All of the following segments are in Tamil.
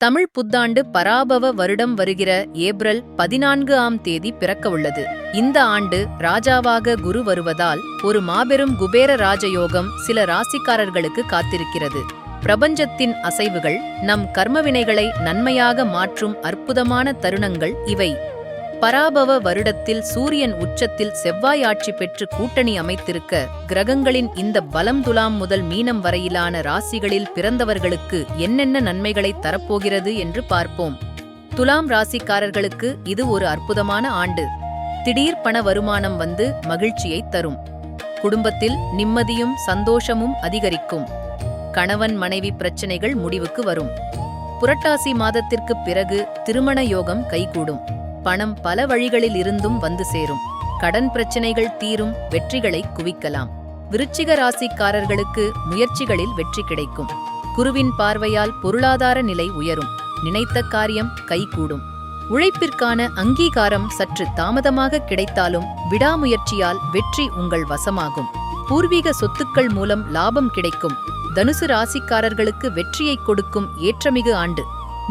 தமிழ் புத்தாண்டு பராபவ வருடம் வருகிற ஏப்ரல் 14ஆம் தேதி பிறக்கவுள்ளது. இந்த ஆண்டு ராஜாவாக குரு வருவதால் ஒரு மாபெரும் குபேர ராஜயோகம் சில ராசிக்காரர்களுக்கு காத்திருக்கிறது. பிரபஞ்சத்தின் அசைவுகள் நம் கர்மவினைகளை நன்மையாக மாற்றும் அற்புதமான தருணங்கள் இவை. பராபவ வருடத்தில் சூரியன் உச்சத்தில் செவ்வாய் ஆட்சி பெற்று கூட்டணி அமைத்திருக்க, கிரகங்களின் இந்த பலம் துலாம் முதல் மீனம் வரையிலான ராசிகளில் பிறந்தவர்களுக்கு என்னென்ன நன்மைகளை தரப்போகிறது என்று பார்ப்போம். துலாம் ராசிக்காரர்களுக்கு இது ஒரு அற்புதமான ஆண்டு. திடீர் பண வருமானம் வந்து மகிழ்ச்சியை தரும். குடும்பத்தில் நிம்மதியும் சந்தோஷமும் அதிகரிக்கும். கணவன் மனைவி பிரச்சனைகள் முடிவுக்கு வரும். புரட்டாசி மாதத்திற்கு பிறகு திருமண யோகம் கைகூடும். பணம் பல வழிகளில் இருந்தும் வந்து சேரும். கடன் பிரச்சனைகள் தீரும். வெற்றிகளை குவிக்கலாம். விருச்சிக ராசிக்காரர்களுக்கு முயற்சிகளில் வெற்றி கிடைக்கும். குருவின் பார்வையால் பொருளாதார நிலை உயரும். நினைத்த காரியம் கைகூடும். உழைப்பிற்கான அங்கீகாரம் சற்று தாமதமாக கிடைத்தாலும் விடாமுயற்சியால் வெற்றி உங்கள் வசமாகும். பூர்வீக சொத்துக்கள் மூலம் லாபம் கிடைக்கும். தனுசு ராசிக்காரர்களுக்கு வெற்றியை கொடுக்கும் ஏற்றமிகு ஆண்டு.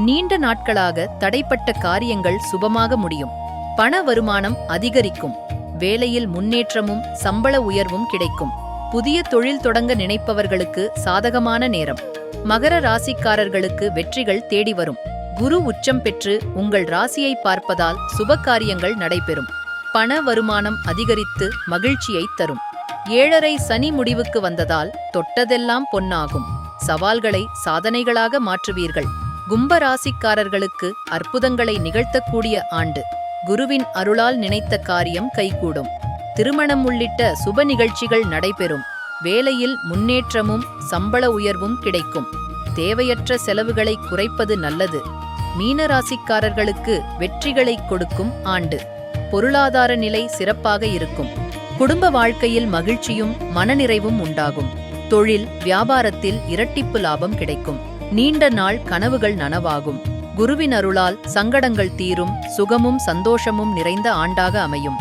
நீண்ட நாட்களாக தடைப்பட்ட காரியங்கள் சுபமாக முடியும். பண வருமானம் அதிகரிக்கும். வேலையில் முன்னேற்றமும் சம்பள உயர்வும் கிடைக்கும். புதிய தொழில் தொடங்க நினைப்பவர்களுக்கு சாதகமான நேரம். மகர ராசிக்காரர்களுக்கு வெற்றிகள் தேடி வரும். குரு உச்சம் பெற்று உங்கள் ராசியை பார்ப்பதால் சுப காரியங்கள் நடைபெறும். பண வருமானம் அதிகரித்து மகிழ்ச்சியை தரும். 7.5 சனி முடிவுக்கு வந்ததால் தொட்டதெல்லாம் பொன்னாகும். சவால்களை சாதனைகளாக மாற்றுவீர்கள். கும்ப ராசிக்காரர்களுக்கு அற்புதங்களை நிகழ்த்தக்கூடிய ஆண்டு. குருவின் அருளால் நினைத்த காரியம் கைகூடும். திருமணம் உள்ளிட்ட சுப நிகழ்ச்சிகள் நடைபெறும். வேலையில் முன்னேற்றமும் சம்பள உயர்வும் கிடைக்கும். தேவையற்ற செலவுகளை குறைப்பது நல்லது. மீன ராசிக்காரர்களுக்கு வெற்றிகளை கொடுக்கும் ஆண்டு. பொருளாதார நிலை சிறப்பாக இருக்கும். குடும்ப வாழ்க்கையில் மகிழ்ச்சியும் மனநிறைவும் உண்டாகும். தொழில் வியாபாரத்தில் இரட்டிப்பு லாபம் கிடைக்கும். நீண்ட நாள் கனவுகள் நனவாகும். குருவின் அருளால் சங்கடங்கள் தீரும். சுகமும் சந்தோஷமும் நிறைந்த ஆண்டாக அமையும்.